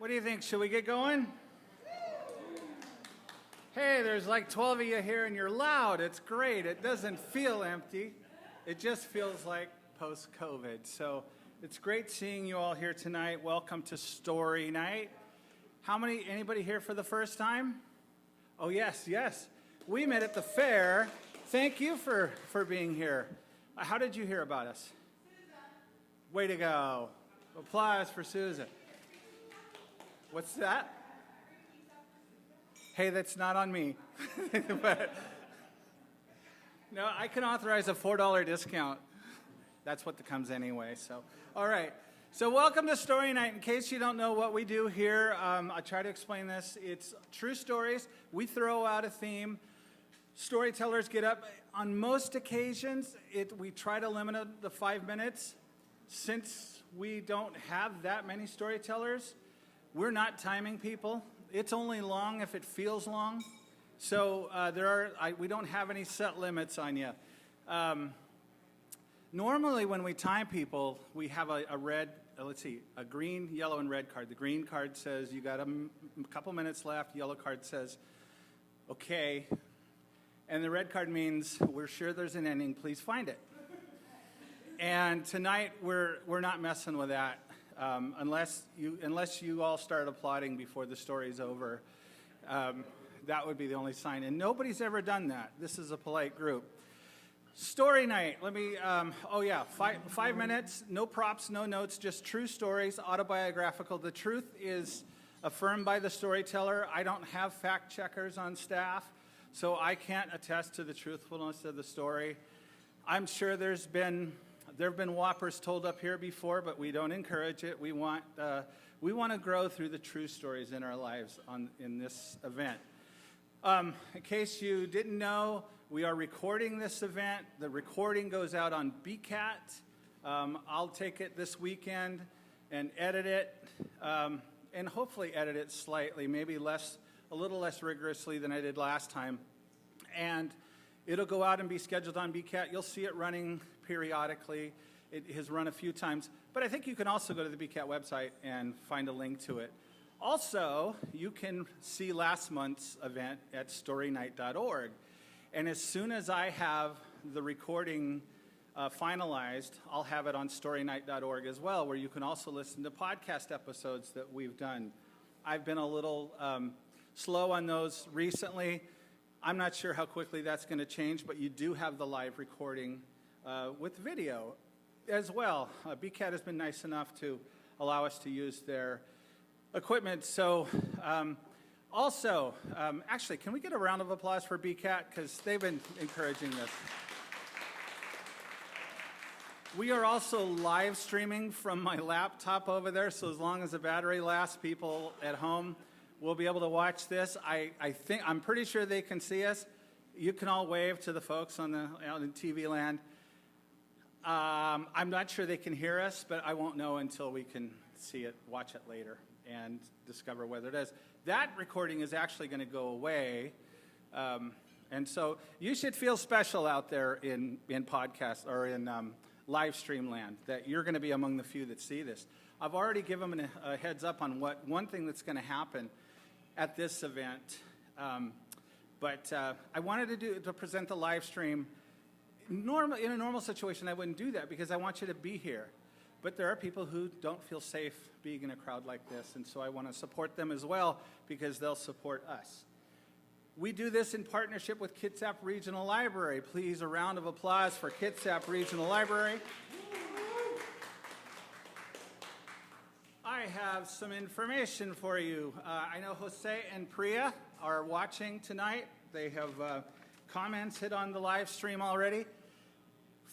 What do you think? Should we get going? Hey, there's like 12 of you here and you're loud. It's great. It doesn't feel empty. It just feels like post-COVID. So it's great seeing you all here tonight. Welcome to Story Night. Anybody here for the first time? Oh, yes. We met at the fair. Thank you for being here. How did you hear about us? Susan. Way to go. Applause for Susan. What's that? Hey, that's not on me. But, no, I can authorize a $4 discount. That's what comes anyway. So, all right. So welcome to Story Night. In case you don't know what we do here, I try to explain this. It's true stories. We throw out a theme. Storytellers get up. On most occasions, we try to limit it to 5 minutes. Since we don't have that many storytellers, we're not timing people. It's only long if it feels long. So we don't have any set limits on you. Normally when we time people, we have a green, yellow, and red card. The green card says you got a couple minutes left. Yellow card says, okay. And the red card means we're sure there's an ending. Please find it. And tonight we're not messing with that. Unless you all start applauding before the story's over, that would be the only sign. And nobody's ever done that. This is a polite group. Story night. 5 minutes, no props, no notes, just true stories, autobiographical. The truth is affirmed by the storyteller. I don't have fact checkers on staff, so I can't attest to the truthfulness of the story. I'm sure there have been whoppers told up here before, but we don't encourage it. We want to grow through the true stories in our lives in this event. In case you didn't know, we are recording this event. The recording goes out on BCAT. I'll take it this weekend and edit it, and hopefully edit it slightly, maybe a little less rigorously than I did last time. And it'll go out and be scheduled on BCAT. You'll see it running periodically. It has run a few times. But I think you can also go to the BCAT website and find a link to it. Also, you can see last month's event at storynight.org. And as soon as I have the recording finalized, I'll have it on storynight.org as well, where you can also listen to podcast episodes that we've done. I've been a little slow on those recently. I'm not sure how quickly that's going to change, but you do have the live recording with video as well. BCAT has been nice enough to allow us to use their equipment. So actually, can we get a round of applause for BCAT? Because they've been encouraging this. We are also live streaming from my laptop over there, so as long as the battery lasts, people at home will be able to watch this. I'm pretty sure they can see us. You can all wave to the folks out in TV land. I'm not sure they can hear us, but I won't know until we can see it, watch it later, and discover whether it is. That recording is actually going to go away, and so you should feel special out there in podcast or in live stream land, that you're going to be among the few that see this. I've already given them a heads up on one thing that's going to happen at this event, but I wanted to present the live stream. In a normal situation, I wouldn't do that because I want you to be here. But there are people who don't feel safe being in a crowd like this, and so I want to support them as well because they'll support us. We do this in partnership with Kitsap Regional Library. Please, a round of applause for Kitsap Regional Library. I have some information for you. I know Jose and Priya are watching tonight. They have commented on the live stream already.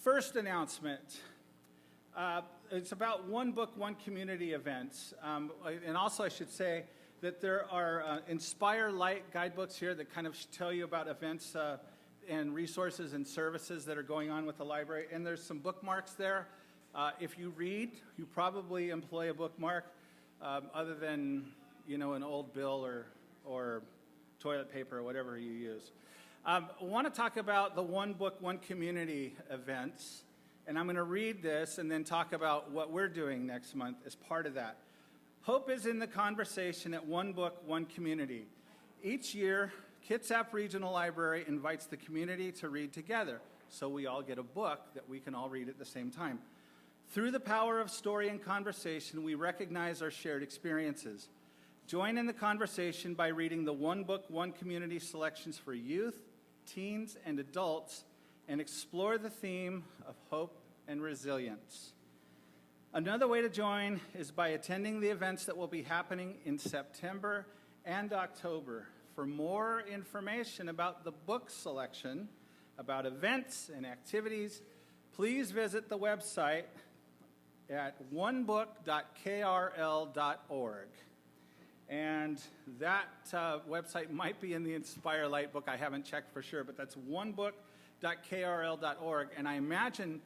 First announcement. It's about One Book, One Community events. And also I should say that there are Inspire Light guidebooks here that kind of tell you about events and resources and services that are going on with the library. And there's some bookmarks there. If you read, you probably employ a bookmark other than, an old bill or toilet paper or whatever you use. I want to talk about the One Book, One Community events. And I'm going to read this and then talk about what we're doing next month as part of that. Hope is in the conversation at One Book, One Community. Each year, Kitsap Regional Library invites the community to read together, so we all get a book that we can all read at the same time. Through the power of story and conversation, we recognize our shared experiences. Join in the conversation by reading the One Book, One Community selections for youth, teens, and adults, and explore the theme of hope and resilience. Another way to join is by attending the events that will be happening in September and October. For more information about the book selection, about events and activities, please visit the website at onebook.krl.org. And that website might be in the Inspire Light book. I haven't checked for sure, but that's onebook.krl.org. And I imagine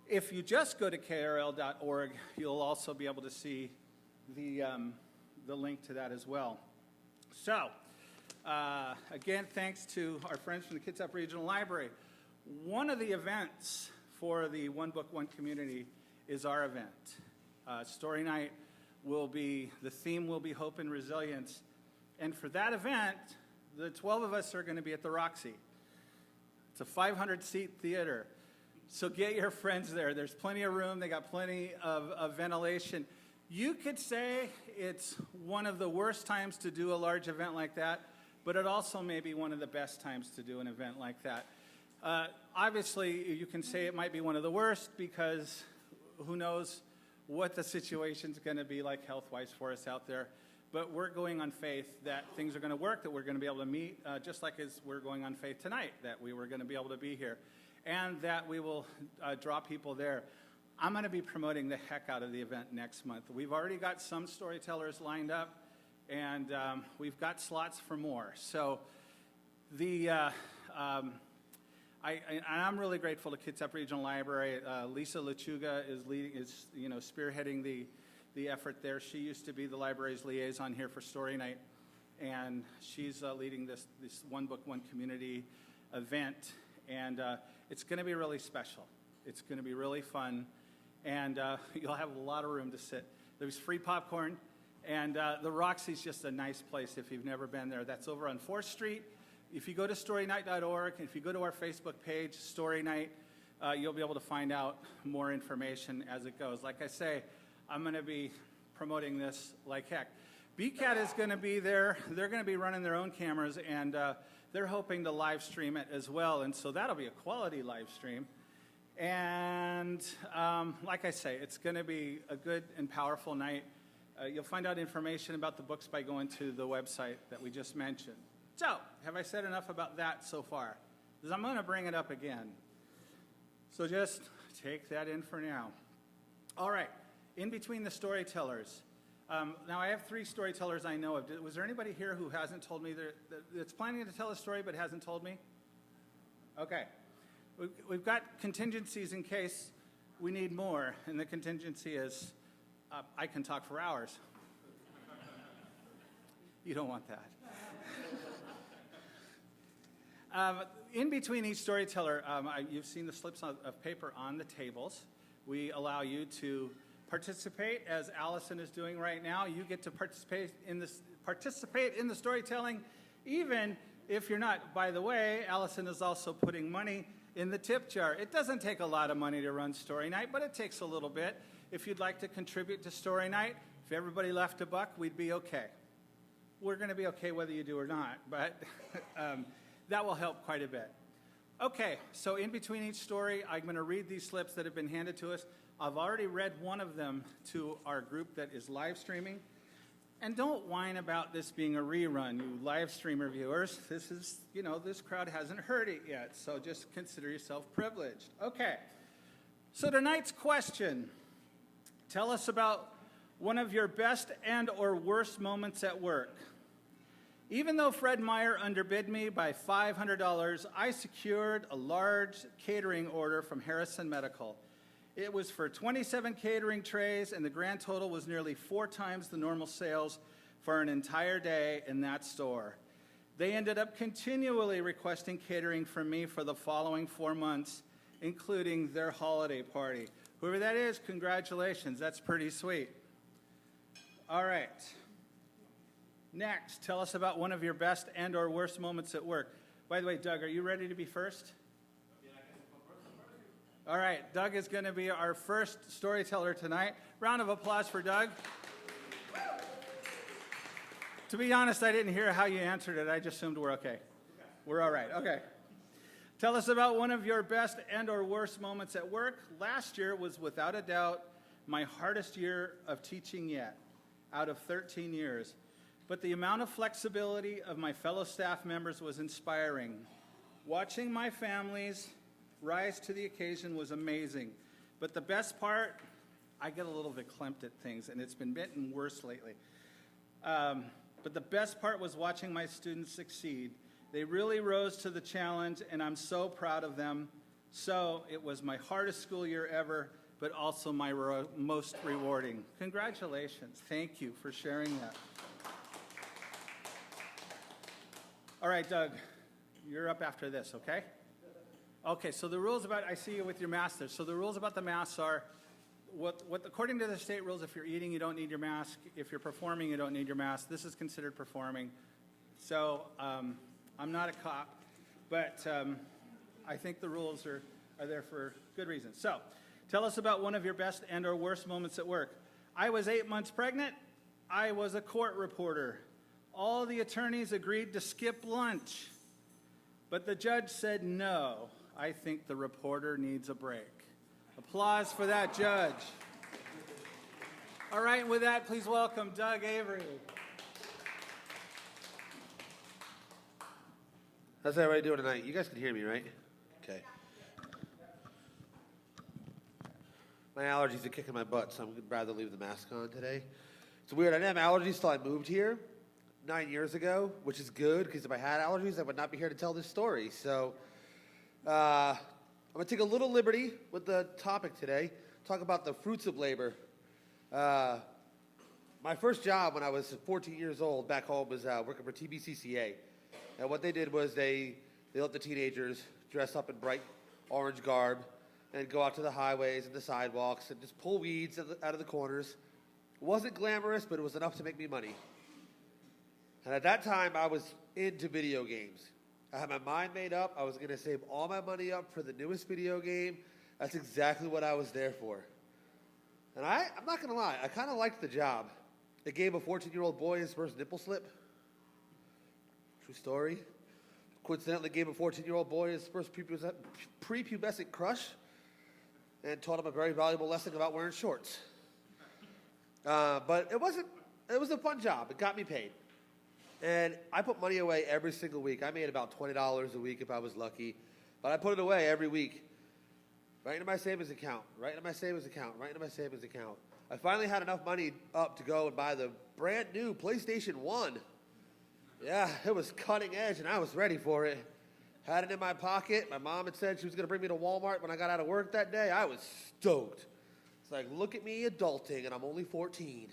if you just go to krl.org, you'll also be able to see the link to that as well. So, again, thanks to our friends from the Kitsap Regional Library. One of the events for the One Book, One Community is our event. Story Night the theme will be hope and resilience. And for that event, the 12 of us are going to be at the Roxy. It's a 500-seat theater. So get your friends there. There's plenty of room. They got plenty of ventilation. You could say it's one of the worst times to do a large event like that, but it also may be one of the best times to do an event like that. Obviously, you can say it might be one of the worst because who knows what the situation's going to be like health-wise for us out there. But we're going on faith that things are going to work, that we're going to be able to meet, just like as we're going on faith tonight, that we were going to be able to be here, and that we will draw people there. I'm going to be promoting the heck out of the event next month. We've already got some storytellers lined up, and we've got slots for more. So I'm really grateful to Kitsap Regional Library. Lisa Lechuga is spearheading the effort there. She used to be the library's liaison here for Story Night, and she's leading this One Book, One Community event. And it's going to be really special. It's going to be really fun, and you'll have a lot of room to sit. There's free popcorn, and the Roxy's just a nice place if you've never been there. That's over on 4th Street. If you go to storynight.org, if you go to our Facebook page, Story Night, you'll be able to find out more information as it goes. Like I say, I'm going to be promoting this like heck. BCAT is going to be there. They're going to be running their own cameras, and they're hoping to live stream it as well, and so that'll be a quality live stream. And like I say, it's going to be a good and powerful night. You'll find out information about the books by going to the website that we just mentioned. So, have I said enough about that so far? Because I'm going to bring it up again. So just take that in for now. All right, in between the storytellers. Now, I have 3 storytellers I know of. Was there anybody here who hasn't told me that's planning to tell a story but hasn't told me? Okay. We've got contingencies in case we need more, and the contingency is I can talk for hours. You don't want that. In between each storyteller, you've seen the slips of paper on the tables. We allow you to participate, as Allison is doing right now. You get to participate in the storytelling, even if you're not. By the way, Allison is also putting money in the tip jar. It doesn't take a lot of money to run Story Night, but it takes a little bit. If you'd like to contribute to Story Night, if everybody left a buck, we'd be okay. We're going to be okay whether you do or not, but that will help quite a bit. Okay, so in between each story, I'm going to read these slips that have been handed to us. I've already read one of them to our group that is live streaming. And don't whine about this being a rerun, you live streamer viewers. This is, this crowd hasn't heard it yet, so just consider yourself privileged. Okay, so tonight's question. Tell us about one of your best and or worst moments at work. Even though Fred Meyer underbid me by $500, I secured a large catering order from Harrison Medical. It was for 27 catering trays, and the grand total was nearly 4 times the normal sales for an entire day in that store. They ended up continually requesting catering from me for the following 4 months, including their holiday party. Whoever that is, congratulations. That's pretty sweet. All right. Next, tell us about one of your best and or worst moments at work. By the way, Doug, are you ready to be first? All right, Doug is going to be our first storyteller tonight. Round of applause for Doug. To be honest, I didn't hear how you answered it. I just assumed we're okay. We're all right. Okay. Tell us about one of your best and or worst moments at work. Last year was without a doubt my hardest year of teaching yet, out of 13 years. But the amount of flexibility of my fellow staff members was inspiring. Watching my families rise to the occasion was amazing. But the best part, I get a little bit clamped at things, and it's been getting worse lately. But the best part was watching my students succeed. They really rose to the challenge, and I'm so proud of them. So it was my hardest school year ever, but also my most rewarding. Congratulations. Thank you for sharing that. All right, Doug, you're up after this, okay? Okay, so the rules about, I see you with your mask there. So the rules about the masks are, according to the state rules, if you're eating, you don't need your mask. If you're performing, you don't need your mask. This is considered performing. So I'm not a cop, but I think the rules are there for good reason. So tell us about one of your best and or worst moments at work. I was 8 months pregnant. I was a court reporter. All the attorneys agreed to skip lunch, but the judge said no. I think the reporter needs a break. Applause for that judge. All right, and with that, please welcome Doug Avery. How's everybody doing tonight? You guys can hear me, right? Okay. My allergies are kicking my butt, so I'm going to rather leave the mask on today. It's weird. I didn't have allergies until I moved here 9 years ago, which is good, because if I had allergies, I would not be here to tell this story. So I'm going to take a little liberty with the topic today, talk about the fruits of labor. My first job when I was 14 years old back home was working for TBCCA. And what they did was they let the teenagers dress up in bright orange garb and go out to the highways and the sidewalks and just pull weeds out of the corners. It wasn't glamorous, but it was enough to make me money. And at that time, I was into video games. I had my mind made up. I was going to save all my money up for the newest video game. That's exactly what I was there for. And I'm not going to lie, I kind of liked the job. It gave a 14-year-old boy his first nipple slip. True story. Coincidentally, gave a 14-year-old boy his first prepubescent crush and taught him a very valuable lesson about wearing shorts. But it was a fun job. It got me paid. And I put money away every single week. I made about $20 a week if I was lucky. But I put it away every week. Right into my savings account, right into my savings account, right into my savings account. I finally had enough money up to go and buy the brand new PlayStation 1. Yeah, it was cutting edge, and I was ready for it. Had it in my pocket. My mom had said she was going to bring me to Walmart when I got out of work that day. I was stoked. It's like, look at me adulting, and I'm only 14.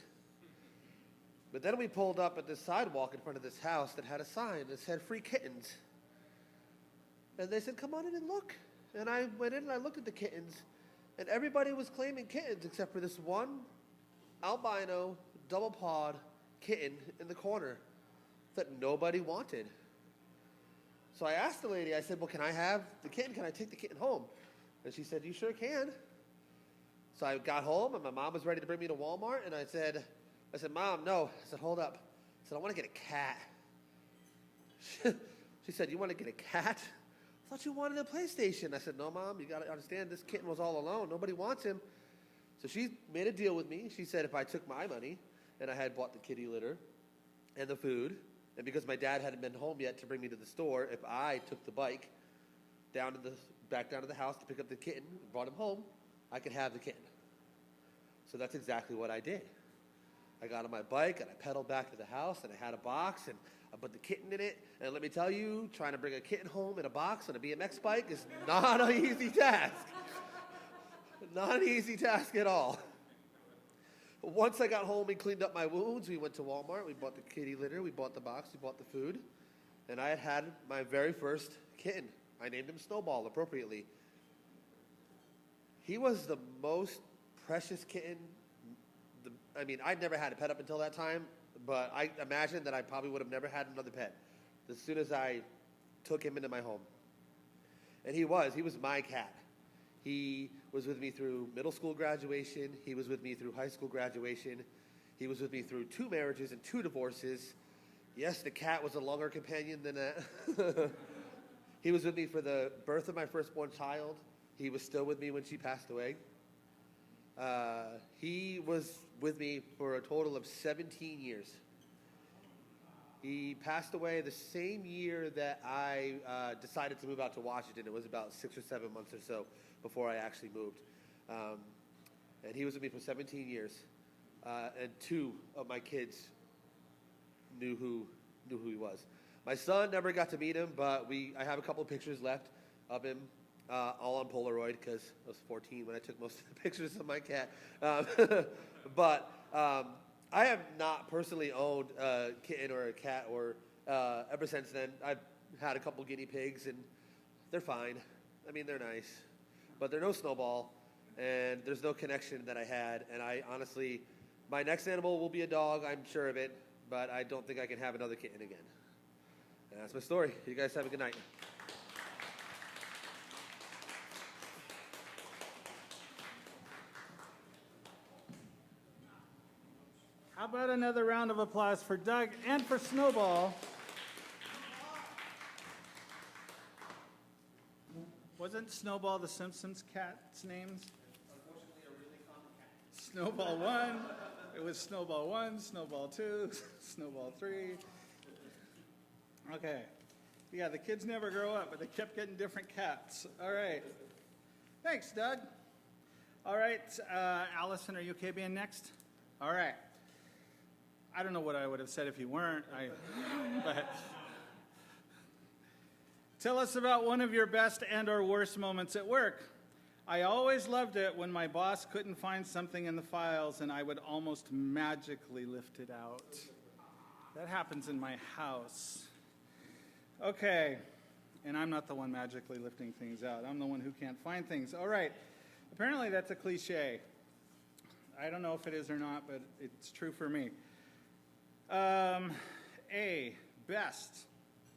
But then we pulled up at this sidewalk in front of this house that had a sign that said free kittens. And they said, come on in and look. And I went in and I looked at the kittens, and everybody was claiming kittens except for this one albino double-pawed kitten in the corner that nobody wanted. So I asked the lady, I said, well, can I have the kitten? Can I take the kitten home? And she said, you sure can. So I got home, and my mom was ready to bring me to Walmart, and I said, Mom, no. I said, hold up. I said, I want to get a cat. She said, you want to get a cat? I thought you wanted a PlayStation. I said, no, Mom, you got to understand, this kitten was all alone. Nobody wants him. So she made a deal with me. She said if I took my money and I had bought the kitty litter and the food, and because my dad hadn't been home yet to bring me to the store, if I took the bike back down to the house to pick up the kitten and brought him home, I could have the kitten. So that's exactly what I did. I got on my bike and I pedaled back to the house and I had a box and I put the kitten in it. And let me tell you, trying to bring a kitten home in a box on a BMX bike is not an easy task. Not an easy task at all. Once I got home and cleaned up my wounds, we went to Walmart. We bought the kitty litter. We bought the box. We bought the food. And I had my very first kitten. I named him Snowball appropriately. He was the most precious kitten I mean, I'd never had a pet up until that time, but I imagine that I probably would have never had another pet as soon as I took him into my home. And he was my cat. He was with me through middle school graduation. He was with me through high school graduation. He was with me through 2 marriages and 2 divorces. Yes, the cat was a longer companion than that. He was with me for the birth of my firstborn child. He was still with me when she passed away. He was with me for a total of 17 years. He passed away the same year that I decided to move out to Washington. It was about 6 or 7 months or so before I actually moved. And he was with me for 17 years. And 2 of my kids knew who he was. My son never got to meet him, but I have a couple of pictures left of him, all on Polaroid, because I was 14 when I took most of the pictures of my cat. But I have not personally owned a kitten or a cat, or ever since then. I've had a couple guinea pigs, and they're fine. I mean, they're nice, but they're no Snowball, and there's no connection that I had. And I honestly, my next animal will be a dog, I'm sure of it, but I don't think I can have another kitten again. And that's my story. You guys have a good night. How about another round of applause for Doug and for Snowball? Wasn't Snowball the Simpsons cat's names? Unfortunately, a really common cat. Snowball 1, it was Snowball 1, Snowball 2, Snowball 3. Okay. Yeah, the kids never grow up, but they kept getting different cats. All right. Thanks, Doug. All right, Allison, are you okay being next? All right. I don't know what I would have said if you weren't. But tell us about one of your best and or worst moments at work. I always loved it when my boss couldn't find something in the files and I would almost magically lift it out. That happens in my house. Okay, and I'm not the one magically lifting things out. I'm the one who can't find things. All right, apparently that's a cliche. I don't know if it is or not, but it's true for me. Best.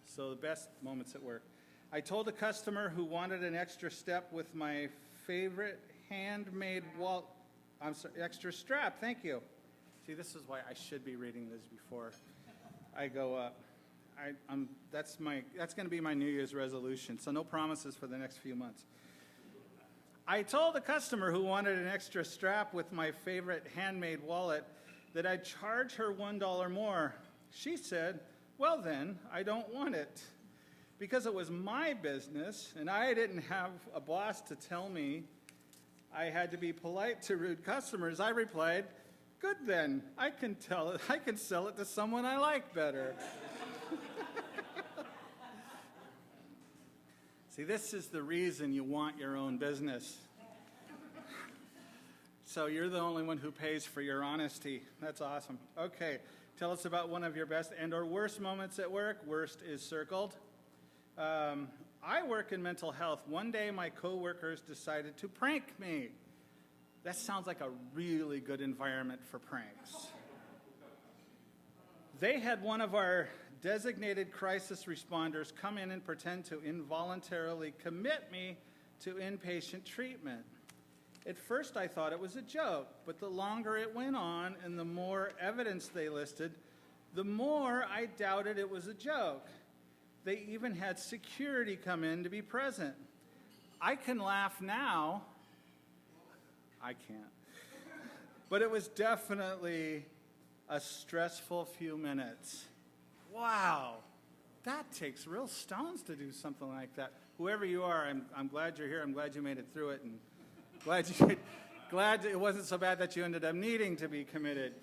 So the best moments at work. I told a customer who wanted an extra step with my favorite handmade extra strap. Thank you. See, this is why I should be reading this before I go up. That's going to be my New Year's resolution, so no promises for the next few months. I told a customer who wanted an extra strap with my favorite handmade wallet that I'd charge her $1 more. She said, well then, I don't want it. Because it was my business and I didn't have a boss to tell me I had to be polite to rude customers, I replied, good then, I can sell it to someone I like better. See, this is the reason you want your own business. So you're the only one who pays for your honesty. That's awesome. Okay, tell us about one of your best and or worst moments at work. Worst is circled. I work in mental health. One day my coworkers decided to prank me. That sounds like a really good environment for pranks. They had one of our designated crisis responders come in and pretend to involuntarily commit me to inpatient treatment. At first I thought it was a joke, but the longer it went on and the more evidence they listed, the more I doubted it was a joke. They even had security come in to be present. I can laugh now. I can't. But it was definitely a stressful few minutes. Wow, that takes real stones to do something like that. Whoever you are, I'm glad you're here. I'm glad you made it through it, and glad it wasn't so bad that you ended up needing to be committed.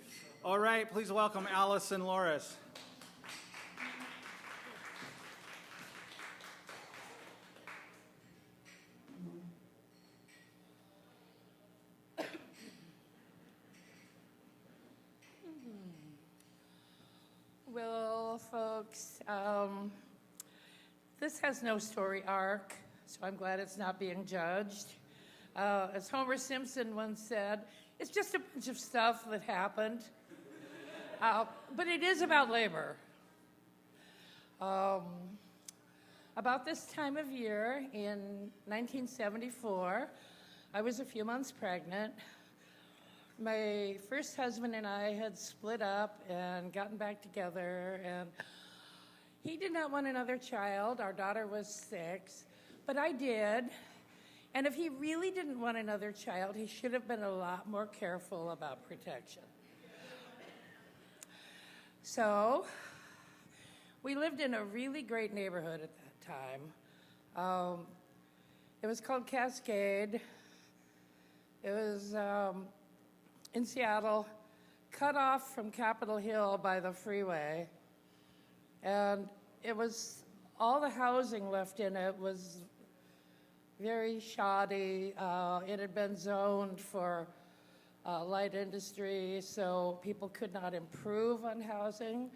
All right, please welcome Allison Loris. Well, folks, this has no story arc, so I'm glad it's not being judged. As Homer Simpson once said, it's just a bunch of stuff that happened. But it is about labor. About this time of year in 1974, I was a few months pregnant. My first husband and I had split up and gotten back together, and he did not want another child. Our daughter was 6, but I did. And if he really didn't want another child, he should have been a lot more careful about protection. So we lived in a really great neighborhood at that time. It was called Cascade. It was in Seattle, cut off from Capitol Hill by the freeway. And it was, all the housing left in it was very shoddy. It had been zoned for light industry, so people could not improve on housing.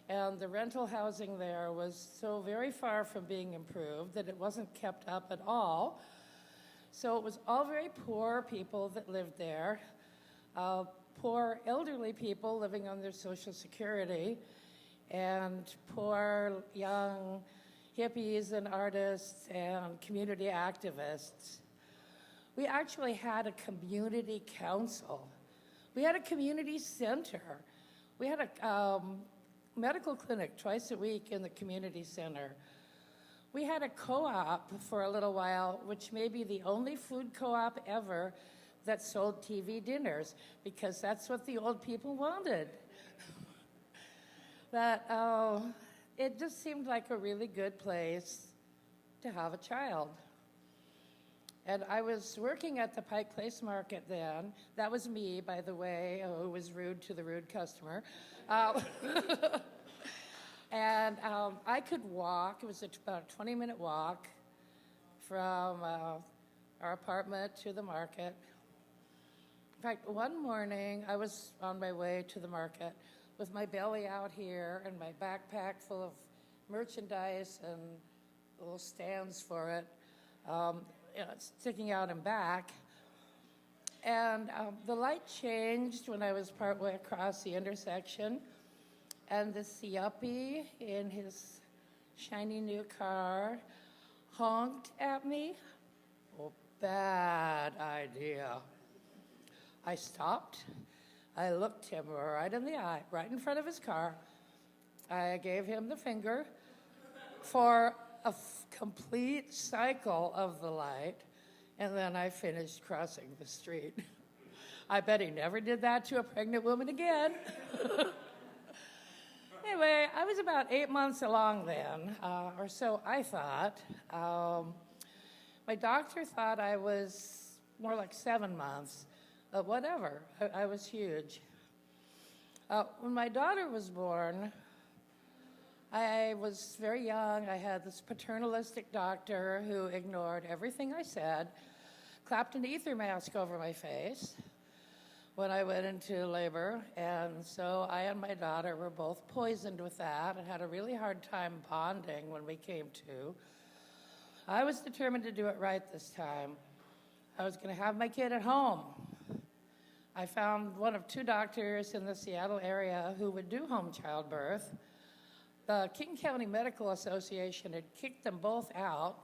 And the rental housing there was so very far from being improved that it wasn't kept up at all. So it was all very poor people that lived there. Poor elderly people living on their Social Security, and poor young hippies and artists and community activists. We actually had a community council. We had a community center. We had a medical clinic twice a week in the community center. We had a co-op for a little while, which may be the only food co-op ever that sold TV dinners, because that's what the old people wanted. It just seemed like a really good place to have a child. And I was working at the Pike Place Market then. That was me, by the way, who was rude to the rude customer. And I could walk. It was about a 20-minute walk from our apartment to the market. In fact, one morning, I was on my way to the market with my belly out here and my backpack full of merchandise and little stands for it, sticking out and back. And the light changed when I was partway across the intersection, and this yuppie in his shiny new car honked at me. Oh, bad idea. I stopped. I looked him right in the eye, right in front of his car. I gave him the finger for a complete cycle of the light, and then I finished crossing the street. I bet he never did that to a pregnant woman again. Anyway, I was about 8 months along then, or so I thought. My doctor thought I was more like 7 months. Whatever, I was huge. When my daughter was born, I was very young. I had this paternalistic doctor who ignored everything I said, clapped an ether mask over my face when I went into labor, and so I and my daughter were both poisoned with that and had a really hard time bonding when we came to. I was determined to do it right this time. I was going to have my kid at home. I found one of 2 doctors in the Seattle area who would do home childbirth. The King County Medical Association had kicked them both out.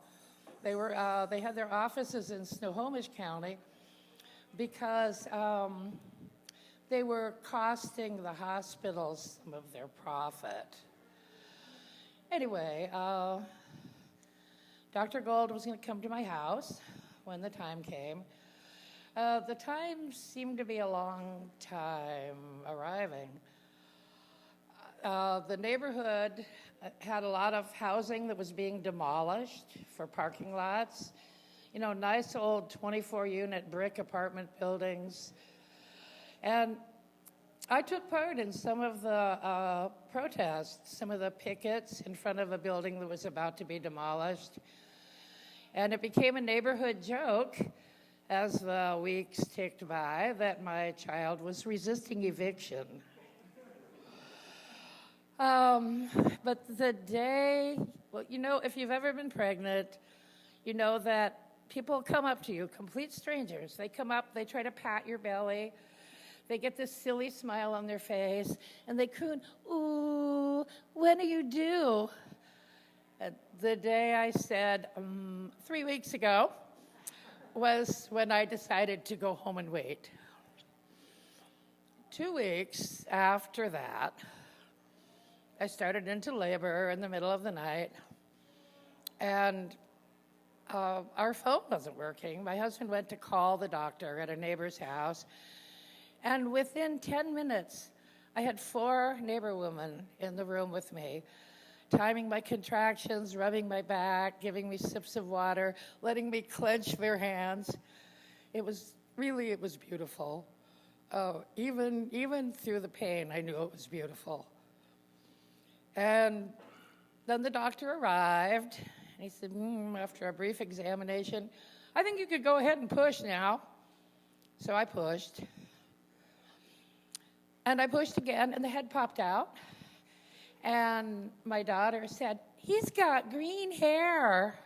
They had their offices in Snohomish County because they were costing the hospitals some of their profit. Anyway, Dr. Gold was going to come to my house when the time came. The time seemed to be a long time arriving. The neighborhood had a lot of housing that was being demolished for parking lots. You know, nice old 24-unit brick apartment buildings. And I took part in some of the protests, some of the pickets in front of a building that was about to be demolished. And it became a neighborhood joke as the weeks ticked by that my child was resisting eviction. But the day, well, you know, if you've ever been pregnant, you know that people come up to you, complete strangers. They come up, they try to pat your belly. They get this silly smile on their face, and they croon, "Ooh, when are you due?" The day I said 3 weeks ago was when I decided to go home and wait. 2 weeks after that, I started into labor in the middle of the night, and our phone wasn't working. My husband went to call the doctor at a neighbor's house, and within 10 minutes, I had 4 neighbor women in the room with me, timing my contractions, rubbing my back, giving me sips of water, letting me clench their hands. It was beautiful. Even through the pain, I knew it was beautiful. And then the doctor arrived, and he said, after a brief examination, "I think you could go ahead and push now." So I pushed. And I pushed again, and the head popped out. And my daughter said, "He's got green hair."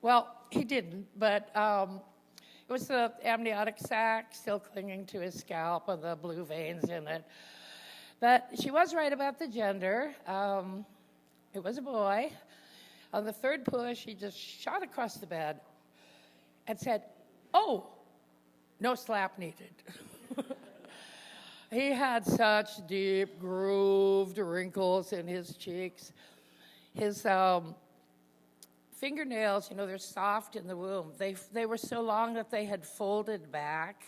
Well, he didn't, but it was the amniotic sac still clinging to his scalp and the blue veins in it. But she was right about the gender. It was a boy. On the third push, he just shot across the bed and said, "Oh, no slap needed." He had such deep, grooved wrinkles in his cheeks. His fingernails, they're soft in the womb. They were so long that they had folded back.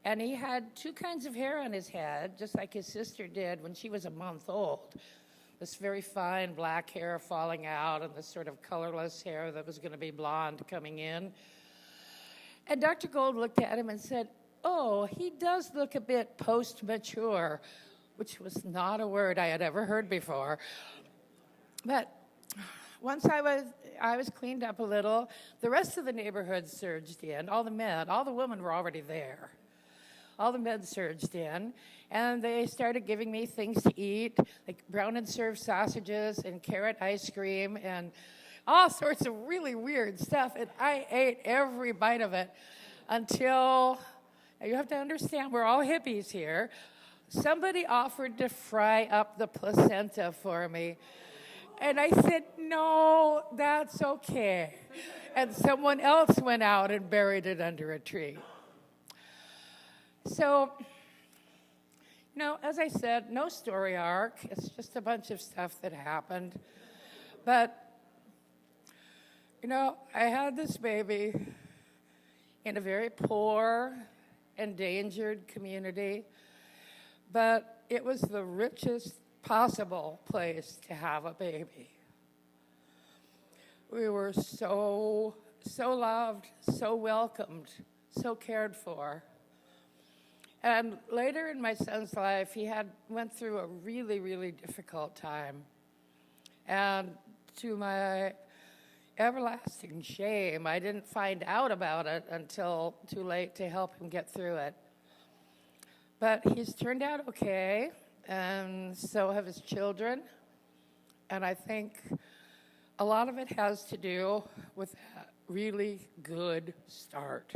And he had 2 kinds of hair on his head, just like his sister did when she was a month old. This very fine black hair falling out and this sort of colorless hair that was going to be blonde coming in. And Dr. Gold looked at him and said, "Oh, he does look a bit post-mature," which was not a word I had ever heard before. But once I was cleaned up a little, the rest of the neighborhood surged in. All the women were already there. All the men surged in, and they started giving me things to eat, like brown and served sausages and carrot ice cream and all sorts of really weird stuff. And I ate every bite of it until, you have to understand, we're all hippies here. Somebody offered to fry up the placenta for me. And I said, "No, that's okay." And someone else went out and buried it under a tree. So, as I said, no story arc. It's just a bunch of stuff that happened. But, I had this baby in a very poor, endangered community, but it was the richest possible place to have a baby. We were so loved, so welcomed, so cared for. And later in my son's life, he went through a really, really difficult time. And to my everlasting shame, I didn't find out about it until too late to help him get through it. But he's turned out okay, and so have his children. And I think a lot of it has to do with that really good start.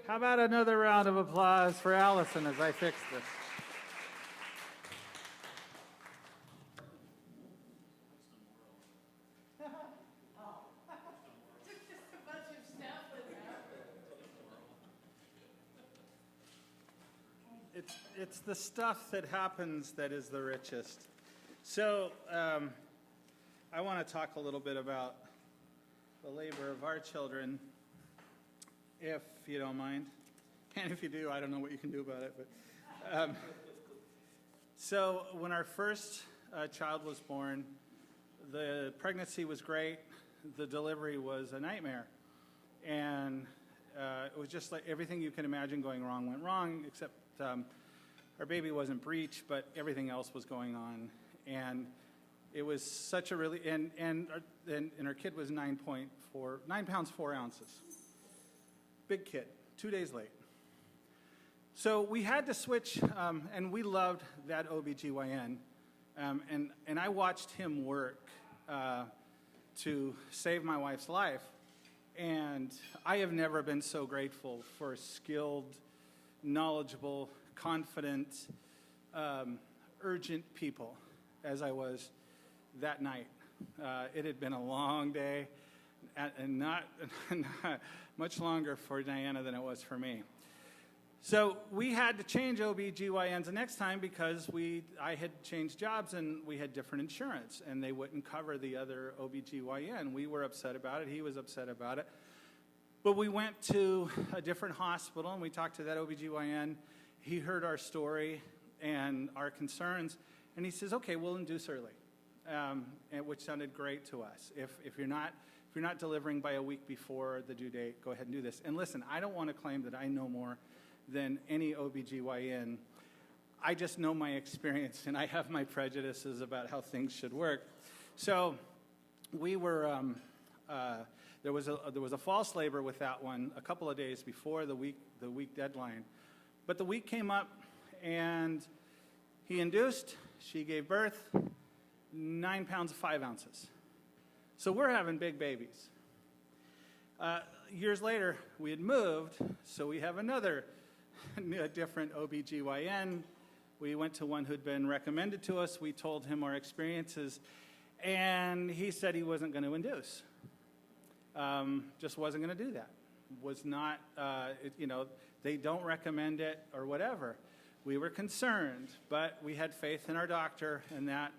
How about another round of applause for Allison as I fix this? It's the stuff that happens that is the richest. So I want to talk a little bit about the labor of our children, if you don't mind. And if you do, I don't know what you can do about it. But so when our first child was born, the pregnancy was great. The delivery was a nightmare. And it was just like everything you can imagine going wrong went wrong, except our baby wasn't breech, but everything else was going on. And it was such a really, and our kid was 9 pounds, 4 ounces. Big kid, 2 days late. So we had to switch, and we loved that OBGYN. And I watched him work to save my wife's life. And I have never been so grateful for skilled, knowledgeable, confident, urgent people as I was that night. It had been a long day, and not much longer for Diana than it was for me. So we had to change OBGYNs the next time because I had changed jobs and we had different insurance, and they wouldn't cover the other OBGYN. We were upset about it. He was upset about it. But we went to a different hospital, and we talked to that OBGYN. He heard our story and our concerns, and he says, okay, we'll induce early, which sounded great to us. If you're not delivering by a week before the due date, go ahead and do this. And listen, I don't want to claim that I know more than any OBGYN. I just know my experience, and I have my prejudices about how things should work. So we were, there was a false labor with that one a couple of days before the week deadline. But the week came up, and he induced, she gave birth, 9 pounds 5 ounces. So we're having big babies. Years later, we had moved, so we have a different OBGYN. We went to one who'd been recommended to us. We told him our experiences, and he said he wasn't going to induce. Just wasn't going to do that. Was not, they don't recommend it or whatever. We were concerned, but we had faith in our doctor and that.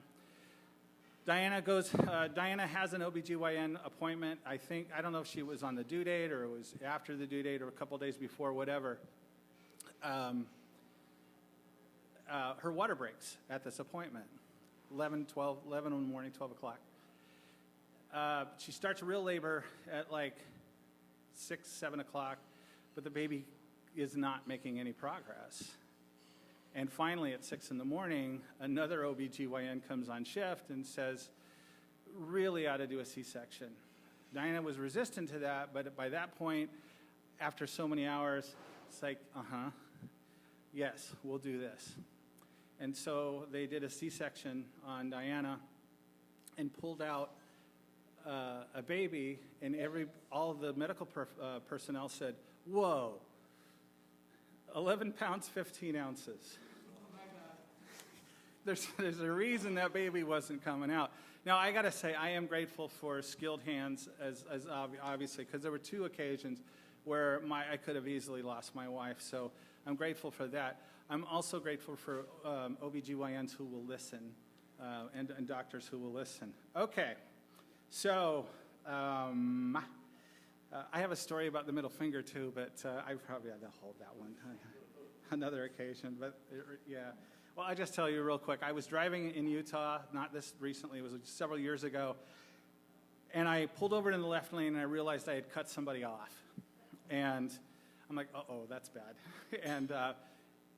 Diana has an OBGYN appointment. I don't know if she was on the due date or it was after the due date or a couple days before, whatever. Her water breaks at this appointment, 11 in the morning, 12 o'clock. She starts real labor at like 6, 7 o'clock, but the baby is not making any progress. And finally, at 6 in the morning, another OBGYN comes on shift and says, really ought to do a C-section. Diana was resistant to that, but by that point, after so many hours, it's like, yes, we'll do this. And so they did a C-section on Diana and pulled out a baby, and all of the medical personnel said, whoa, 11 pounds, 15 ounces. There's a reason that baby wasn't coming out. Now, I got to say, I am grateful for skilled hands, as obviously, because there were 2 occasions where I could have easily lost my wife. So I'm grateful for that. I'm also grateful for OBGYNs who will listen and doctors who will listen. Okay, so I have a story about the middle finger too, but I probably had to hold that one another occasion. But yeah. Well, I just tell you real quick. I was driving in Utah, not this recently, it was several years ago, and I pulled over in the left lane and I realized I had cut somebody off. And I'm like, uh-oh, that's bad. And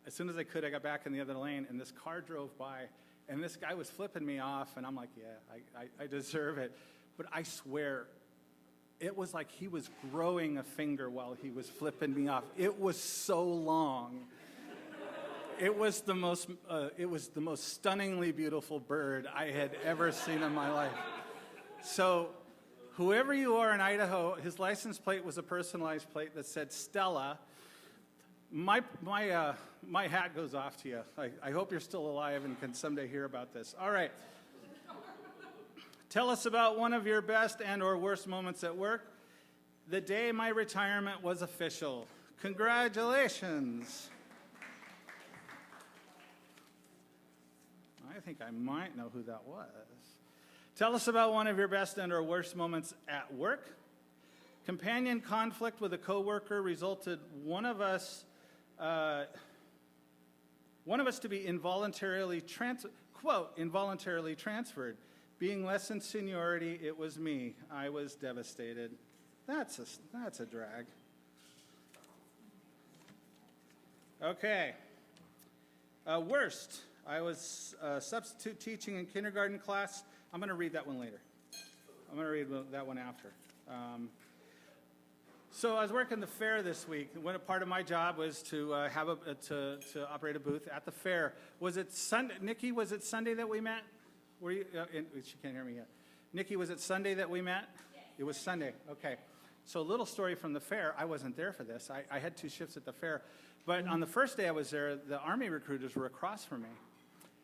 as soon as I could, I got back in the other lane, and this car drove by, and this guy was flipping me off, and I'm like, yeah, I deserve it. But I swear, it was like he was growing a finger while he was flipping me off. It was so long. It was the most stunningly beautiful bird I had ever seen in my life. So, whoever you are in Idaho, his license plate was a personalized plate that said Stella. My hat goes off to you. I hope you're still alive and can someday hear about this. All right. Tell us about one of your best and or worst moments at work. The day my retirement was official. Congratulations. I think I might know who that was. Tell us about one of your best and or worst moments at work. Companion conflict with a coworker resulted one of us to be involuntarily transferred. Being less in seniority, it was me. I was devastated. That's a drag. Okay. Worst. I was substitute teaching in kindergarten class. I'm going to read that one later. I'm going to read that one after. So I was working the fair this week. One part of my job was to to operate a booth at the fair. Was it Sunday, Nikki? Was it Sunday that we met? Were you? She can't hear me yet. Nikki, was it Sunday that we met? Yes. It was Sunday. Okay. So a little story from the fair. I wasn't there for this. I had 2 shifts at the fair, but on the first day I was there, the Army recruiters were across from me,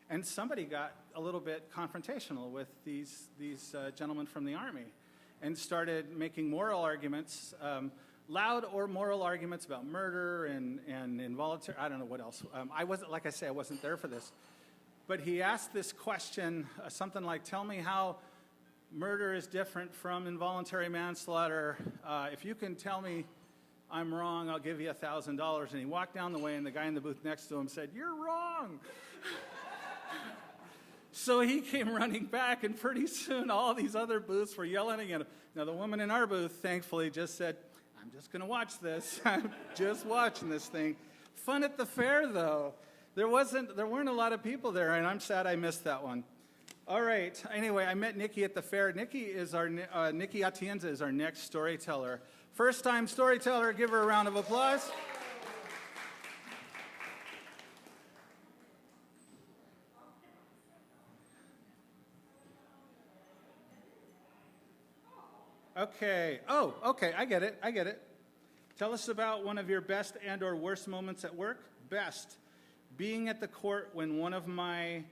and somebody got a little bit confrontational with these gentlemen from the Army, and started making moral arguments. Loud or moral arguments about murder and involuntary, I don't know what else. I wasn't, like I say, I wasn't there for this. But he asked this question, something like, tell me how murder is different from involuntary manslaughter. If you can tell me I'm wrong, I'll give you $1,000. And he walked down the way, and the guy in the booth next to him said, you're wrong. So he came running back, and pretty soon all these other booths were yelling at him. Now, the woman in our booth, thankfully, just said, I'm just going to watch this. I'm just watching this thing. Fun at the fair, though. There weren't a lot of people there, and I'm sad I missed that one. All right. Anyway, I met Nikki at the fair. Nikki Atienza is our next storyteller. First-time storyteller. Give her a round of applause. Okay. Oh, okay. I get it. Tell us about one of your best and or worst moments at work. Best, being at the court when one of my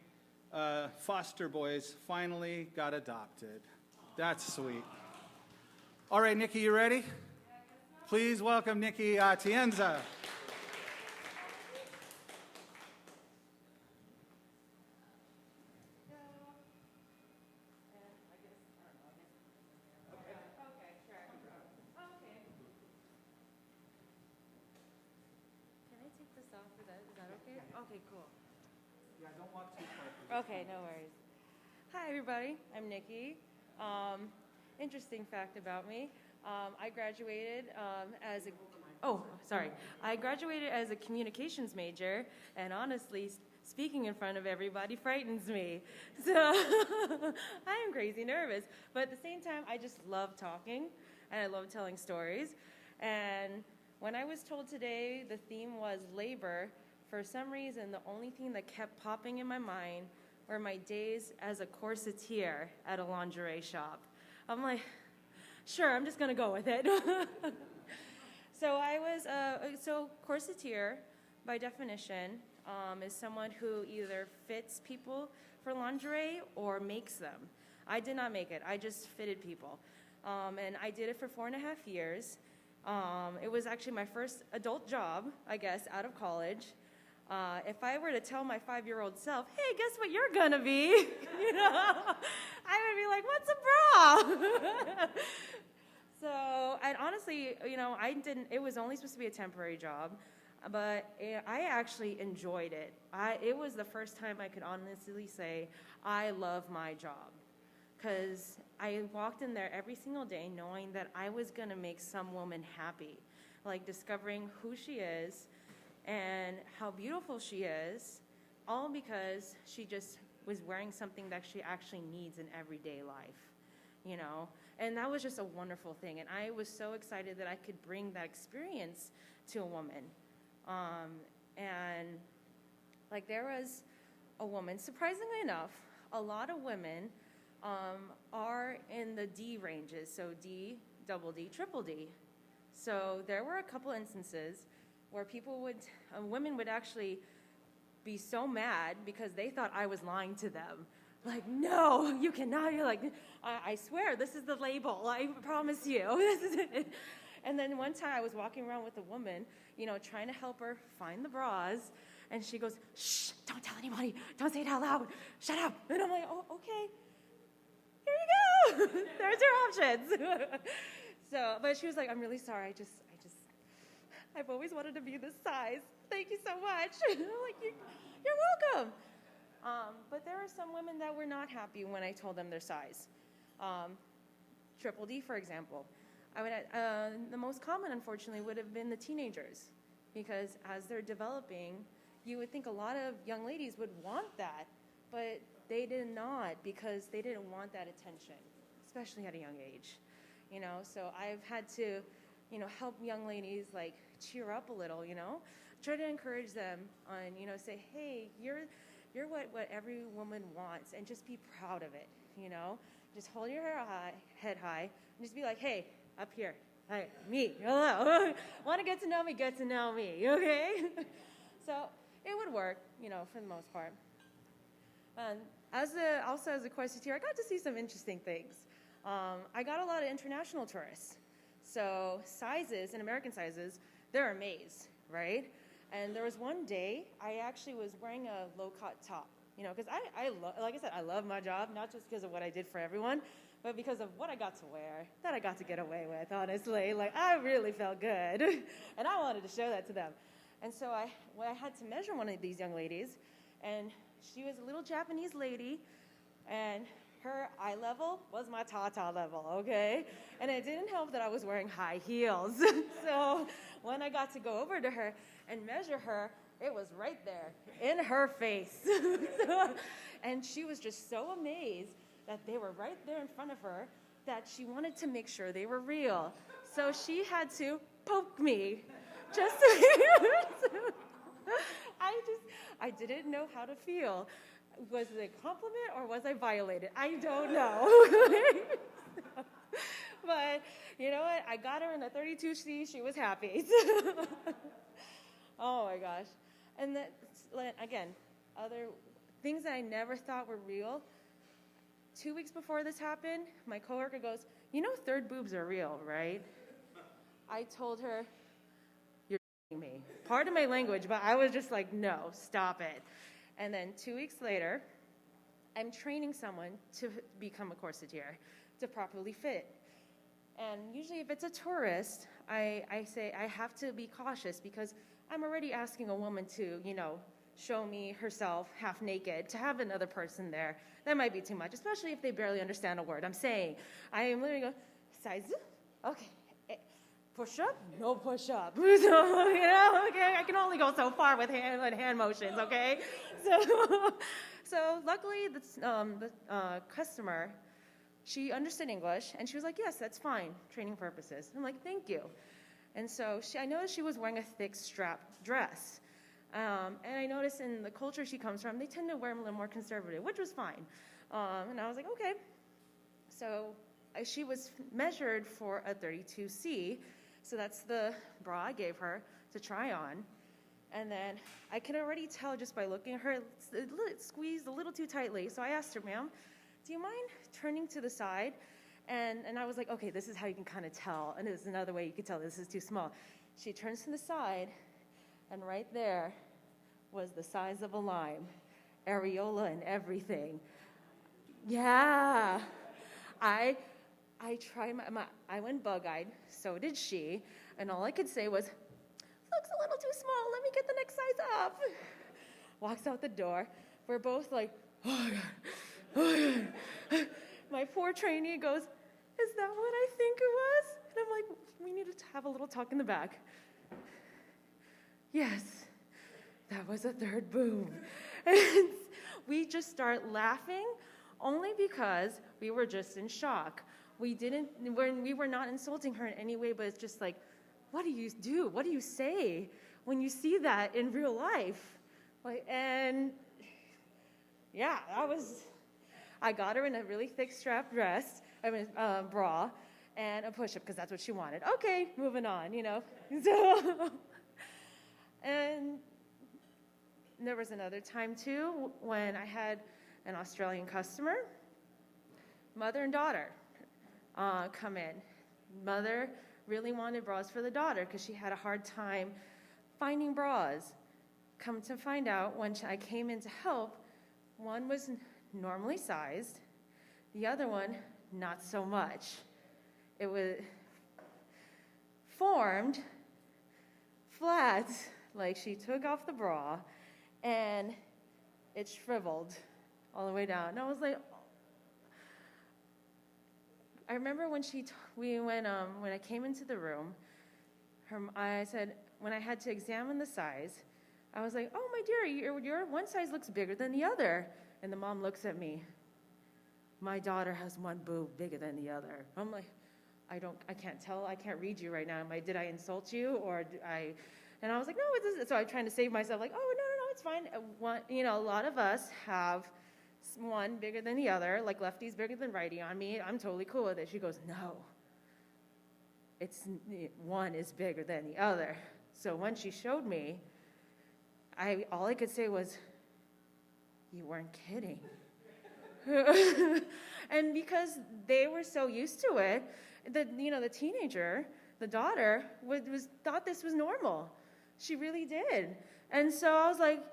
foster boys finally got adopted. That's sweet. All right, Nikki, you ready? Please welcome Nikki Atienza. Okay, cool. Yeah, don't walk too far. Okay, no worries. Hi, everybody. I'm Nikki. Interesting fact about me. I graduated I graduated as a communications major, and honestly, speaking in front of everybody frightens me. So I am crazy nervous. But at the same time, I just love talking, and I love telling stories. And when I was told today the theme was labor, for some reason, the only thing that kept popping in my mind were my days as a corsetier at a lingerie shop. I'm like, sure, I'm just gonna go with it. So I was, corsetier, by definition, is someone who either fits people for lingerie or makes them. I did not make it, I just fitted people. And I did it for 4.5 years. It was actually my first adult job, I guess, out of college. If I were to tell my 5-year-old self, hey, guess what you're gonna be? I would be like, what's a bra? So, and honestly, it was only supposed to be a temporary job, but I actually enjoyed it. It was the first time I could honestly say, I love my job. Because I walked in there every single day knowing that I was gonna make some woman happy, like discovering who she is, and how beautiful she is, all because she just was wearing something that she actually needs in everyday life, And that was just a wonderful thing. And I was so excited that I could bring that experience to a woman. And like there was a woman, surprisingly enough, a lot of women are in the D ranges, so D, double D, triple D. So there were a couple instances where women would actually be so mad because they thought I was lying to them. Like, no, you cannot. You're like, I swear, this is the label. I promise you. This is it. And then one time I was walking around with a woman, trying to help her find the bras. And she goes, shh, don't tell anybody. Don't say it out loud. Shut up. And I'm like, oh, okay. Here you go. There's your options. So, but she was like, I'm really sorry. I've always wanted to be this size. Thank you so much. I'm like, you're welcome. But there are some women that were not happy when I told them their size. Triple D, for example. The most common, unfortunately, would have been the teenagers. Because as they're developing, you would think a lot of young ladies would want that. But they did not, because they didn't want that attention, especially at a young age. So I've had to help young ladies like cheer up a little, try to encourage them on, say, hey, you're what every woman wants, and just be proud of it, Just hold your head high, and just be like, hey, up here, hi, me, hello. Want to get to know me, okay? So it would work, for the most part. As a corseteer, I got to see some interesting things. I got a lot of international tourists. So sizes, and American sizes, they're a maze, right? And there was one day I actually was wearing a low-cut top, because like I said, I love my job, not just because of what I did for everyone, but because of what I got to wear, that I got to get away with, honestly. Like, I really felt good, and I wanted to show that to them. And so I had to measure one of these young ladies, and she was a little Japanese lady, and her eye level was my Tata level, okay? And it didn't help that I was wearing high heels. So when I got to go over to her and measure her, it was right there in her face. And she was just so amazed that they were right there in front of her that she wanted to make sure they were real. So she had to poke me. Just I didn't know how to feel. Was it a compliment or was I violated? I don't know. But you know what? I got her in a 32C. She was happy. Oh my gosh. And then, again, other things that I never thought were real. 2 weeks before this happened, my coworker goes, third boobs are real, right? I told her, you're me. Pardon my language, but I was just like, no, stop it. And then 2 weeks later, I'm training someone to become a corseteer, to properly fit. And usually if it's a tourist, I say I have to be cautious because I'm already asking a woman to, show me herself half naked. To have another person there, that might be too much, especially if they barely understand a word I'm saying. I am literally going, size, okay. Push up? No push up. So, okay, I can only go so far with hand motions, okay? So luckily, the customer, she understood English, and she was like, yes, that's fine, training purposes. I'm like, thank you. And so I noticed she was wearing a thick strap dress. And I noticed in the culture she comes from, they tend to wear a little more conservative, which was fine. And I was like, okay. So she was measured for a 32C, so that's the bra I gave her to try on. And then I can already tell just by looking at her, it squeezed a little too tightly. So I asked her, ma'am, do you mind turning to the side? And I was like, okay, this is how you can kind of tell. And there's another way you could tell this is too small. She turns to the side, and right there was the size of a lime, areola and everything. Yeah. I tried I went bug-eyed, so did she, and all I could say was, looks a little too small, let me get the next size up. Walks out the door. We're both like, oh my God, oh my God. My poor trainee goes, is that what I think it was? And I'm like, we need to have a little talk in the back. Yes, that was a third boob. And we just start laughing only because we were just in shock. We were not insulting her in any way, but it's just like, what do you do? What do you say when you see that in real life? And yeah, I got her in a really thick strap bra and a push-up because that's what she wanted. Okay, moving on, So, and there was another time too when I had an Australian customer, mother and daughter, come in. Mother really wanted bras for the daughter because she had a hard time finding bras. Come to find out, when I came in to help, one was normally sized, the other one not so much. It was formed flat, like she took off the bra, and it shriveled all the way down. And I was like, I remember when when I came into the room, I said, when I had to examine the size, I was like, oh, my dear, your one size looks bigger than the other. And the mom looks at me. My daughter has one boob bigger than the other. I'm like, I can't tell, I can't read you right now. Did I insult you or and I was like, no, it doesn't. So I'm trying to save myself, like, oh, no, it's fine. A lot of us have one bigger than the other, like lefty's bigger than righty on me. I'm totally cool with it. She goes, no, one is bigger than the other. So when she showed me, all I could say was, you weren't kidding. And because they were so used to it, the teenager, the daughter, thought this was normal. She really did. And so I was like,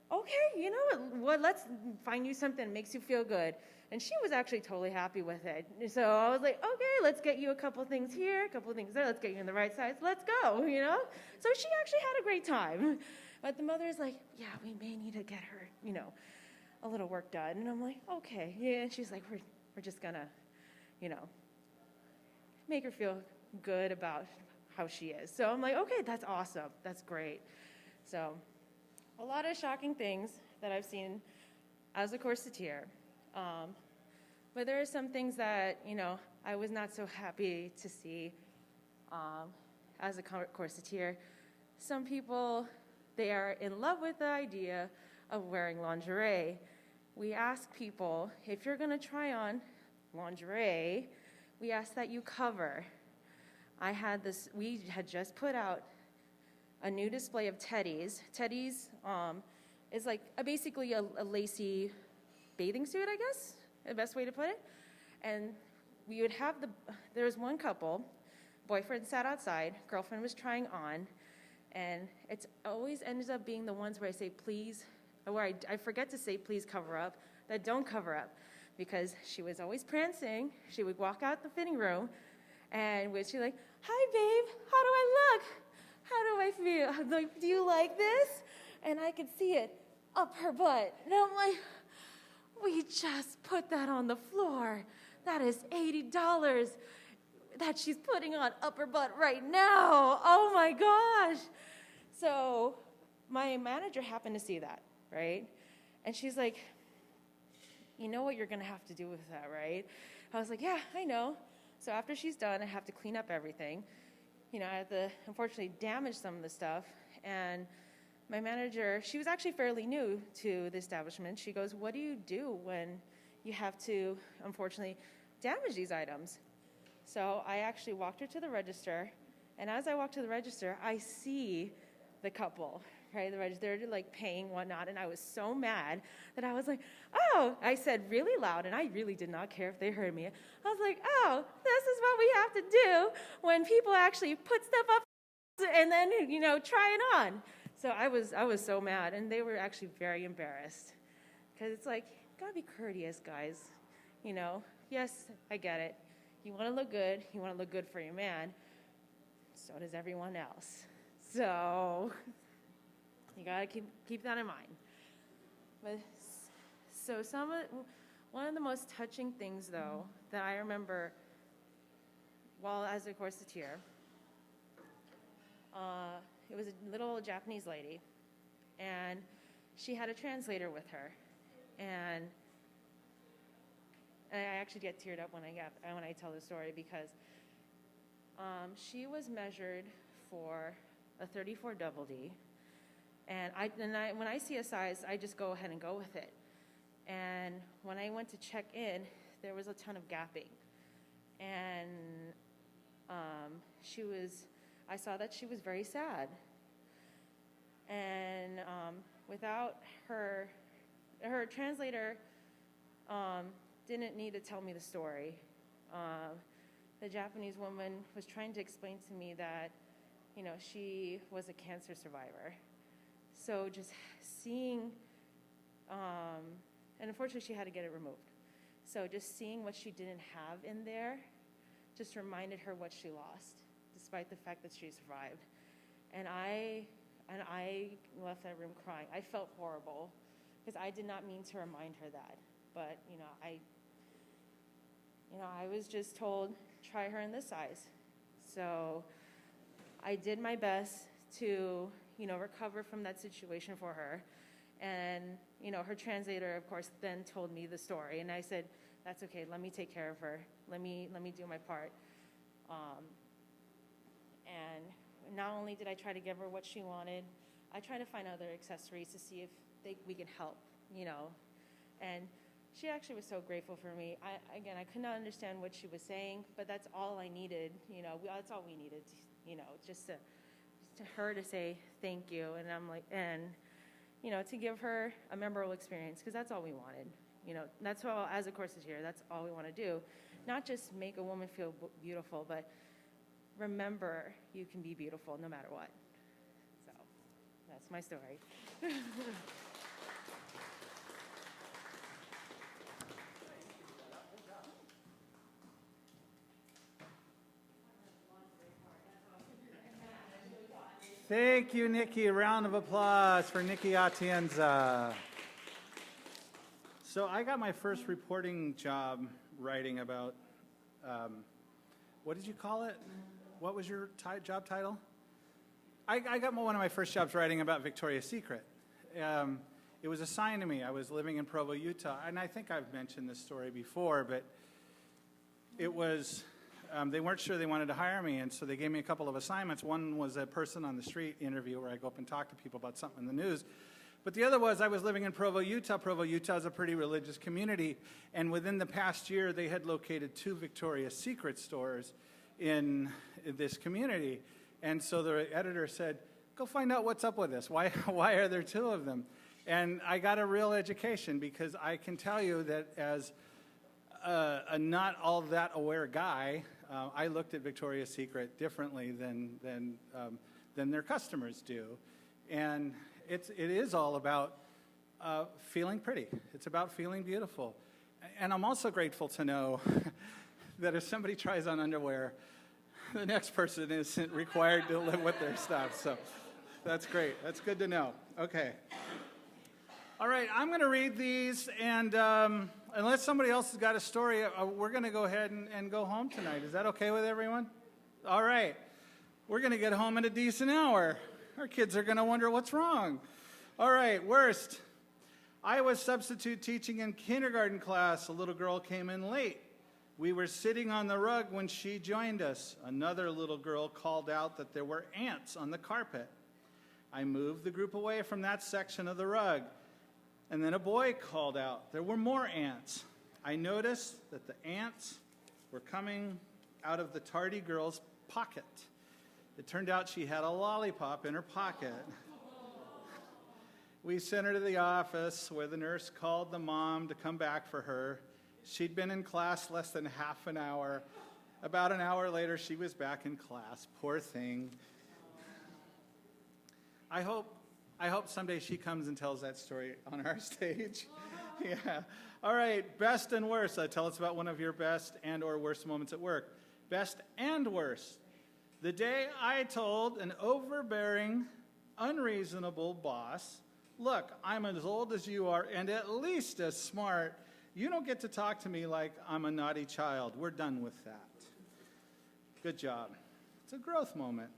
okay, you know what, let's find you something that makes you feel good. And she was actually totally happy with it. So I was like, okay, let's get you a couple things here, a couple things there, let's get you in the right size, let's go, So she actually had a great time. But the mother is like, yeah, we may need to get her, a little work done. And I'm like, okay. Yeah, and she's like, we're just gonna, make her feel good about how she is. So I'm like, okay, that's awesome. That's great. So a lot of shocking things that I've seen as a corseteer. But there are some things that, I was not so happy to see as a corseteer. Some people, they are in love with the idea of wearing lingerie. We ask people, if you're going to try on lingerie, we ask that you cover. We had just put out a new display of teddies. Teddies is like basically a lacy bathing suit, I guess, the best way to put it. And we would have there was one couple, boyfriend sat outside, girlfriend was trying on, and it always ends up being the ones where I say, please, where I forget to say, please cover up, that don't cover up. Because she was always prancing. She would walk out the fitting room, and she'd like, hi, babe, how do I look? How do I feel? I'm like, do you like this? And I could see it up her butt. And I'm like, we just put that on the floor. That is $80 that she's putting on up her butt right now. Oh, my gosh. So my manager happened to see that, right? And she's like, you know what you're going to have to do with that, right? I was like, yeah, I know. So after she's done, I have to clean up everything. I have to, unfortunately, damage some of the stuff. And my manager, she was actually fairly new to the establishment. She goes, what do you do when you have to, unfortunately, damage these items? So I actually walked her to the register. And as I walked to the register, I see the couple, right? They're like paying whatnot, and I was so mad that I was like, oh, I said really loud, and I really did not care if they heard me. I was like, oh, this is what we have to do when people actually put stuff up and then, try it on. So I was so mad, and they were actually very embarrassed because it's like, gotta be courteous, guys. Yes, I get it. You want to look good. You want to look good for your man. So does everyone else. So you gotta keep that in mind. But so one of the most touching things, though, that I remember while as a corseteer, it was a little Japanese lady, and she had a translator with her, and I actually get teared up when I tell the story because she was measured for a 34 double D. And when I see a size, I just go ahead and go with it. And when I went to check in, there was a ton of gapping. And I saw that she was very sad. And without her translator didn't need to tell me the story. The Japanese woman was trying to explain to me that, she was a cancer survivor. So just seeing, and unfortunately she had to get it removed. So just seeing what she didn't have in there just reminded her what she lost, despite the fact that she survived. And I left that room crying. I felt horrible because I did not mean to remind her that. But, I was just told, try her in this size. So I did my best to, recover from that situation for her. And, her translator, of course, then told me the story. And I said, that's okay, let me take care of her. Let me do my part. And not only did I try to give her what she wanted, I tried to find other accessories to see if we could help, And she actually was so grateful for me. I could not understand what she was saying, but that's all I needed. That's all we needed. Just to her to say thank you, and I'm like, to give her a memorable experience, because that's all we wanted. That's all, as a course is here, that's all we want to do. Not just make a woman feel beautiful, but remember you can be beautiful no matter what. So that's my story. Thank you, Nikki. A round of applause for Nikki Atienza. So I got my first reporting job writing about, what did you call it? What was your job title? I got one of my first jobs writing about Victoria's Secret. It was assigned to me. I was living in Provo, Utah, and I think I've mentioned this story before, but it was, they weren't sure they wanted to hire me, and so they gave me a couple of assignments. One was a person on the street interview where I go up and talk to people about something in the news. But the other was I was living in Provo, Utah. Provo, Utah is a pretty religious community, and within the past year, they had located 2 Victoria's Secret stores in this community. And so the editor said, go find out what's up with this. Why are there 2 of them? And I got a real education, because I can tell you that as a not all that aware guy, I looked at Victoria's Secret differently than their customers do. And it is all about feeling pretty. It's about feeling beautiful. And I'm also grateful to know that if somebody tries on underwear, the next person isn't required to live with their stuff. So that's great. That's good to know. Okay. All right, I'm going to read these, and unless somebody else has got a story, we're going to go ahead and go home tonight. Is that okay with everyone? All right. We're going to get home in a decent hour. Our kids are going to wonder what's wrong. All right, worst. I was substitute teaching in kindergarten class. A little girl came in late. We were sitting on the rug when she joined us. Another little girl called out that there were ants on the carpet. I moved the group away from that section of the rug. And then a boy called out. There were more ants. I noticed that the ants were coming out of the tardy girl's pocket. It turned out she had a lollipop in her pocket. We sent her to the office where the nurse called the mom to come back for her. She'd been in class less than half an hour. About an hour later, she was back in class. Poor thing. I hope someday she comes and tells that story on our stage. Yeah. All right, best and worst. Tell us about one of your best and or worst moments at work. Best and worst. The day I told an overbearing, unreasonable boss, look, I'm as old as you are and at least as smart. You don't get to talk to me like I'm a naughty child. We're done with that. Good job. It's a growth moment.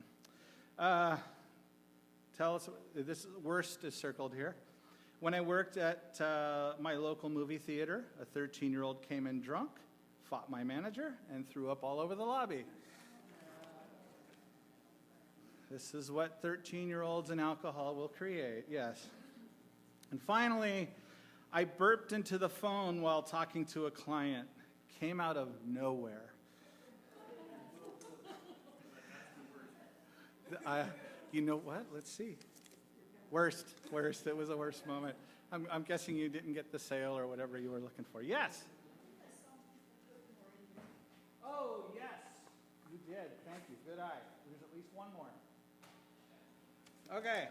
Tell us, this worst is circled here. When I worked at my local movie theater, a 13-year-old came in drunk, fought my manager, and threw up all over the lobby. This is what 13-year-olds and alcohol will create, yes. And finally, I burped into the phone while talking to a client. Came out of nowhere. You know what? Let's see. Worst. It was a worst moment. I'm guessing you didn't get the sale or whatever you were looking for. Yes? Oh, yes. You did. Thank you. Good eye. There's at least one more. Okay.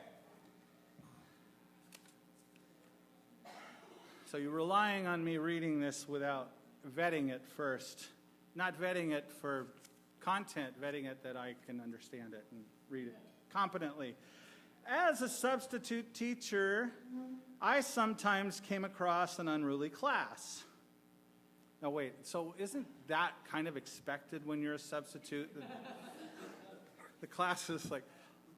So you're relying on me reading this without vetting it first. Not vetting it for content, vetting it that I can understand it and read it competently. As a substitute teacher, I sometimes came across an unruly class. Now wait, so isn't that kind of expected when you're a substitute? The class is like,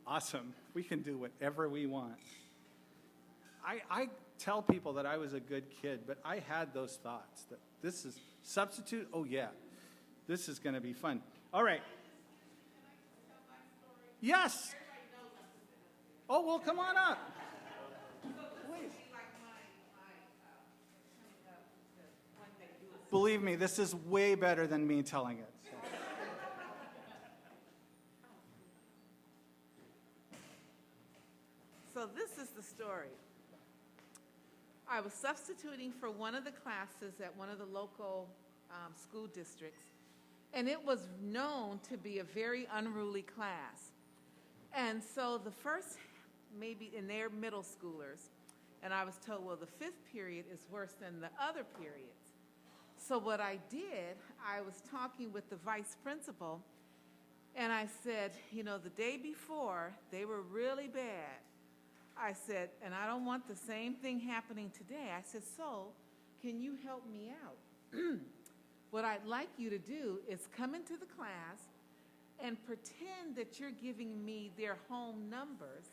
awesome, we can do whatever we want. I tell people that I was a good kid, but I had those thoughts that this is substitute, oh yeah, this is going to be fun. All right. Yes. Oh, well, come on up. Please. Believe me, this is way better than me telling it. So this is the story. I was substituting for one of the classes at one of the local school districts, and it was known to be a very unruly class. And so the first, maybe in their middle schoolers, and I was told, well, the fifth period is worse than the other periods. So what I did, I was talking with the vice principal, and I said, you know, the day before, they were really bad. I said, and I don't want the same thing happening today. I said, so can you help me out? What I'd like you to do is come into the class and pretend that you're giving me their home numbers,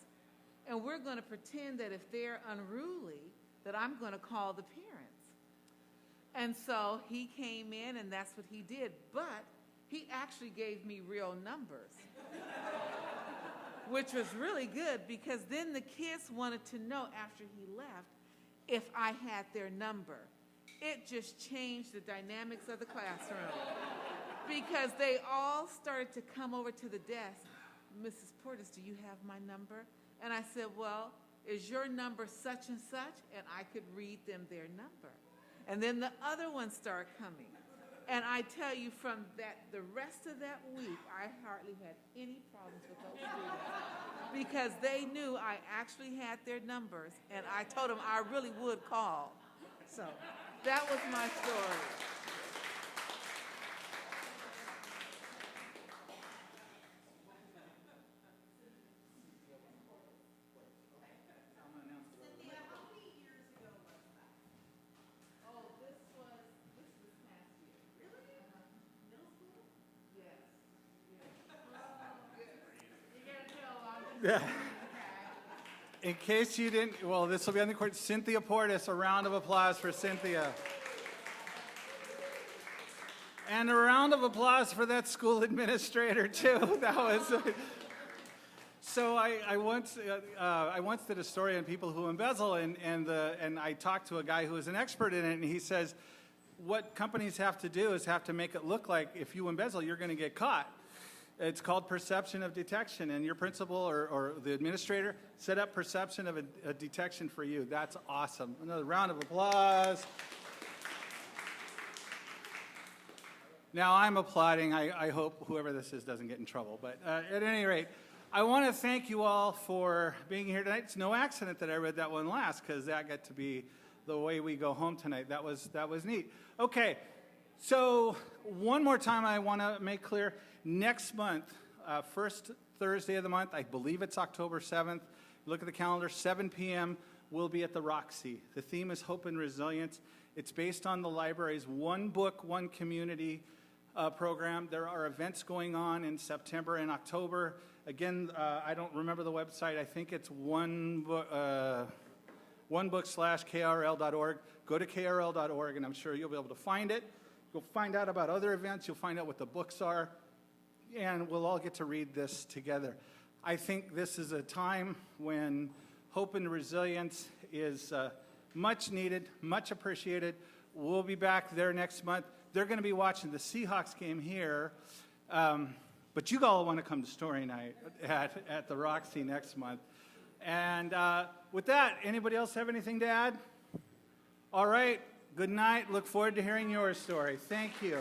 and we're going to pretend that if they're unruly, that I'm going to call the parents. And so he came in, and that's what he did, but he actually gave me real numbers, which was really good, because then the kids wanted to know after he left if I had their number. It just changed the dynamics of the classroom, because they all started to come over to the desk. Mrs. Portis, do you have my number? And I said, well, is your number such and such? And I could read them their number. And then the other ones start coming. And I tell you, from that, the rest of that week, I hardly had any problems with those students, because they knew I actually had their numbers, and I told them I really would call. So that was my story. In case you didn't, well, this will be on the court. Cynthia Portis, a round of applause for Cynthia. And a round of applause for that school administrator, too. That was. So I once did a story on people who embezzle, and I talked to a guy who is an expert in it, and he says, what companies have to do is have to make it look like if you embezzle, you're going to get caught. It's called perception of detection, and your principal or the administrator set up perception of a detection for you. That's awesome. Another round of applause. Now, I'm applauding. I hope whoever this is doesn't get in trouble. But at any rate, I want to thank you all for being here tonight. It's no accident that I read that one last, because that got to be the way we go home tonight. That was neat. Okay, so one more time I want to make clear. Next month, first Thursday of the month, I believe it's October 7th. Look at the calendar, 7 p.m. We'll be at the Roxy. The theme is Hope and Resilience. It's based on the library's One Book, One Community program. There are events going on in September and October. Again, I don't remember the website. I think it's onebook/krl.org. Go to krl.org, and I'm sure you'll be able to find it. You'll find out about other events. You'll find out what the books are. And we'll all get to read this together. I think this is a time when hope and resilience is much needed, much appreciated. We'll be back there next month. They're going to be watching the Seahawks game here. But you all want to come to Story Night at the Roxy next month. And with that, anybody else have anything to add? All right. Good night. Look forward to hearing your story. Thank you.